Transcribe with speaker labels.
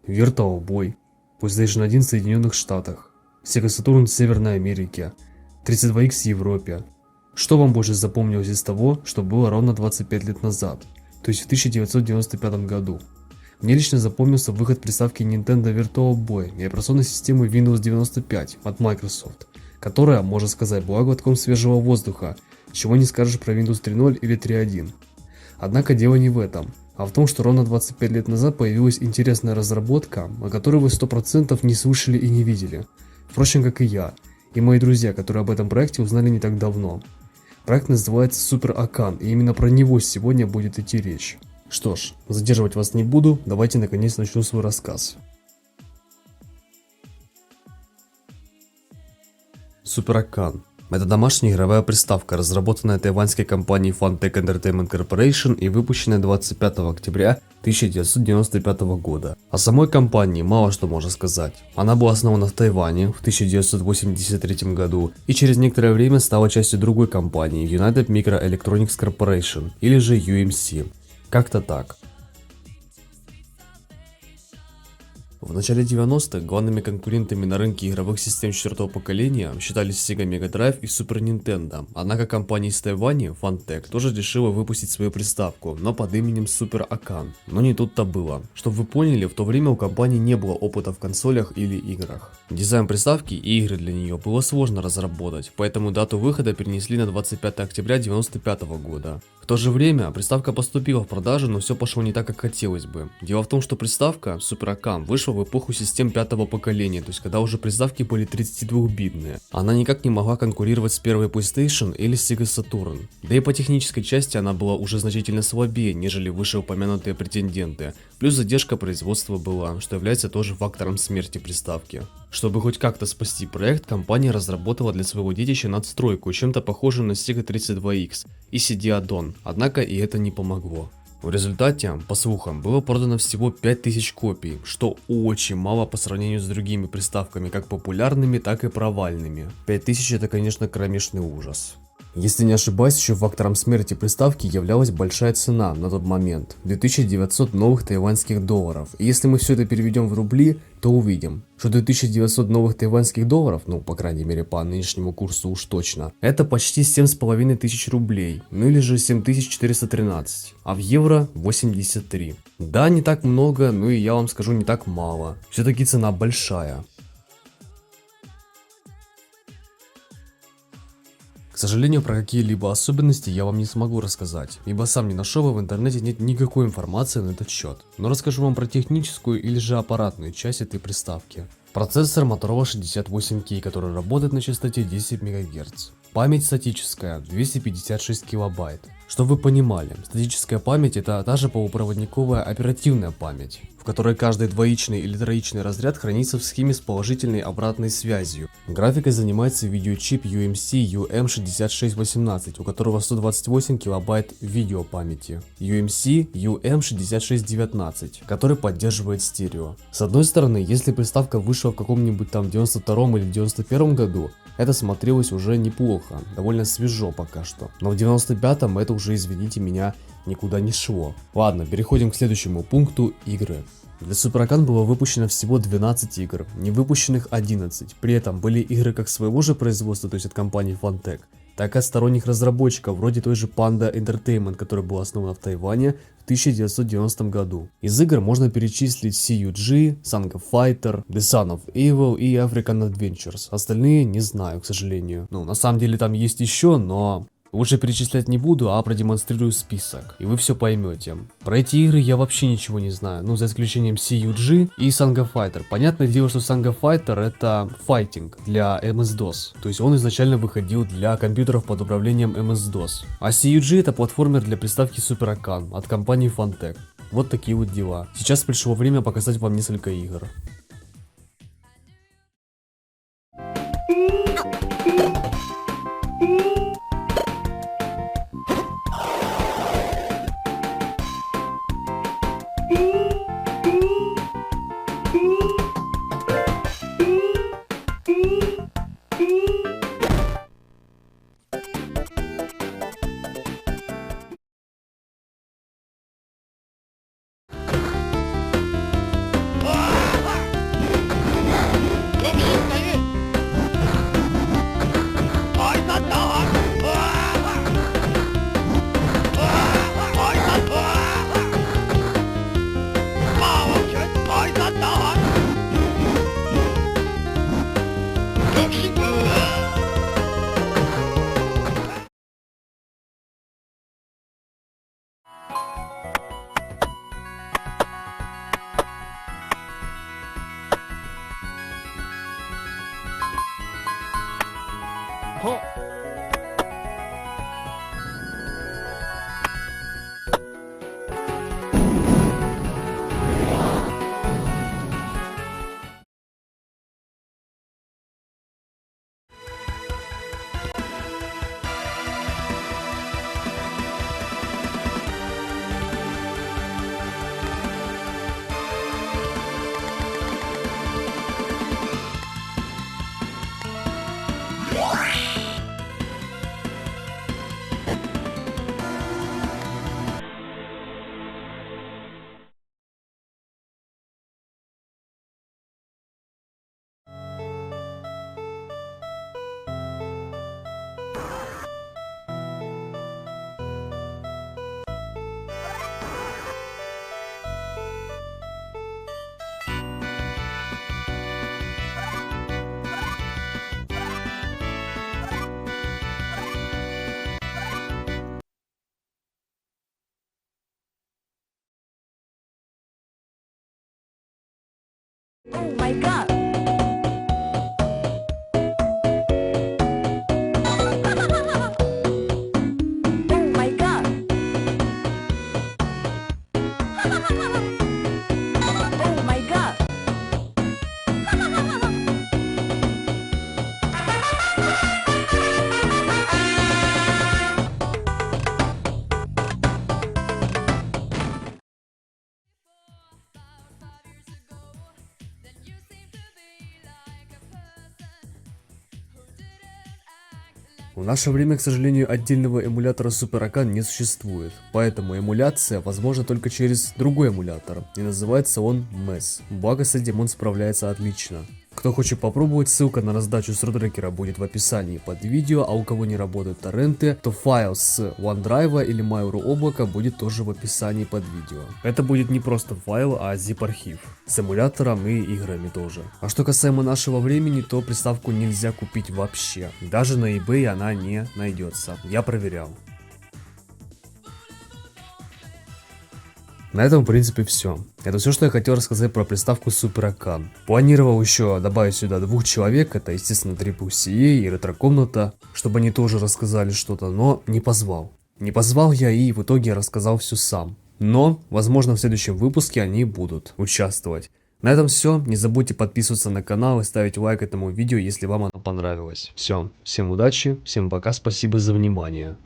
Speaker 1: Virtua Boy, PlayStation 1 в Соединенных Штатах, Sega Saturn в Северной Америке, 32X в Европе. Что вам больше запомнилось из того, что было ровно 25 лет назад, то есть в 1995 году? Мне лично запомнился выход приставки Nintendo Virtua Boy и операционной системы Windows 95 от Microsoft, которая, можно сказать, была глотком свежего воздуха, чего не скажешь про Windows 3.0 или 3.1. Однако дело не в этом, а в том, что ровно 25 лет назад появилась интересная разработка, о которой вы 100% не слышали и не видели. Впрочем, как и я, и мои друзья, которые об этом проекте узнали не так давно. Проект называется Super Akan, и именно про него сегодня будет идти речь. Что ж, задерживать вас не буду, давайте наконец начну свой рассказ. Super Akan – это домашняя игровая приставка, разработанная тайваньской компанией Funtech Entertainment Corporation и выпущенная 25 октября 1995 года. О самой компании мало что можно сказать. Она была основана в Тайване в 1983 году и через некоторое время стала частью другой компании United Microelectronics Corporation, или же UMC. Как-то так. В начале 90-х главными конкурентами на рынке игровых систем четвертого поколения считались Sega Mega Drive и Super Nintendo, однако компания из Тайваня, Funtech, тоже решила выпустить свою приставку, но под именем Super Akan. Но не тут-то было. Чтобы вы поняли, в то время у компании не было опыта в консолях или играх. Дизайн приставки и игры для нее было сложно разработать, поэтому дату выхода перенесли на 25 октября 1995 года. В то же время приставка поступила в продажу, но все пошло не так, как хотелось бы. Дело в том, что приставка Super Akan вышла в эпоху систем пятого поколения, то есть когда уже приставки были 32-битные. Она никак не могла конкурировать с первой PlayStation или Sega Saturn. Да и по технической части она была уже значительно слабее, нежели вышеупомянутые претенденты. Плюс задержка производства была, что является тоже фактором смерти приставки. Чтобы хоть как-то спасти проект, компания разработала для своего детища надстройку, чем-то похожую на Sega 32X и CD-аддон, однако и это не помогло. В результате, по слухам, было продано всего 5000 копий, что очень мало по сравнению с другими приставками, как популярными, так и провальными. 5000 это, конечно, кромешный ужас. Если не ошибаюсь, еще фактором смерти приставки являлась большая цена на тот момент – 2900 новых тайваньских долларов. И если мы все это переведем в рубли, то увидим, что 2900 новых тайваньских долларов, ну по крайней мере по нынешнему курсу уж точно, это почти 7500 рублей, ну или же 7413, а в евро 83. Да, не так много, ну и я вам скажу, не так мало. Все-таки цена большая. К сожалению, про какие-либо особенности я вам не смогу рассказать, ибо сам не нашел, и в интернете нет никакой информации на этот счет. Но расскажу вам про техническую или же аппаратную часть этой приставки. Процессор Motorola 68K, который работает на частоте 10 МГц. Память статическая 256 килобайт. Чтобы вы понимали, статическая память — это та же полупроводниковая оперативная память, в которой каждый двоичный или троичный разряд хранится в схеме с положительной обратной связью. Графикой занимается видеочип UMC UM6618, у которого 128 килобайт видеопамяти. UMC UM6619, который поддерживает стерео. С одной стороны, если приставка вышла в каком-нибудь там 92 или 91 году, это смотрелось уже неплохо, довольно свежо пока что. Но в 95-м это уже, извините меня, никуда не шло. Ладно, переходим к следующему пункту — игры. Для Super Akan было выпущено всего 12 игр, не выпущенных 11. При этом были игры как своего же производства, то есть от компании Funtech, так и от сторонних разработчиков, вроде той же Panda Entertainment, которая была основана в Тайване в 1990 году. Из игр можно перечислить CUG, Song of Fighter, The Son of Evil и African Adventures. Остальные не знаю, к сожалению. Ну, на самом деле там есть еще, но лучше перечислять не буду, а продемонстрирую список, и вы все поймете. Про эти игры я вообще ничего не знаю, ну за исключением CUG и Song of Fighter. Понятное дело, что Song of Fighter это файтинг для MS-DOS, то есть он изначально выходил для компьютеров под управлением MS-DOS. А CUG это платформер для приставки Super Akan от компании Funtech. Вот такие вот дела. Сейчас пришло время показать вам несколько игр.
Speaker 2: Oh my god! Oh my god! Oh my god!
Speaker 1: В наше время, к сожалению, отдельного эмулятора Super Akan не существует, поэтому эмуляция возможна только через другой эмулятор, и называется он MES. Благо с этим он справляется отлично. Кто хочет попробовать, ссылка на раздачу с RoadRacker будет в описании под видео, а у кого не работают торренты, то файл с OneDrive или Mail.ru облака будет тоже в описании под видео. Это будет не просто файл, а zip-архив. С эмулятором и играми тоже. А что касаемо нашего времени, то приставку нельзя купить вообще. Даже на eBay она не найдется. Я проверял. На этом, в принципе, все. Это все, что я хотел рассказать про приставку Super Akan. Планировал еще добавить сюда 2 человек, это, естественно, TripleCA и ретро-комната, чтобы они тоже рассказали что-то, но не позвал. Не позвал я, и в итоге рассказал все сам. Но, возможно, в следующем выпуске они будут участвовать. На этом все. Не забудьте подписываться на канал и ставить лайк этому видео, если вам оно понравилось. Все. Всем удачи, всем пока, спасибо за внимание.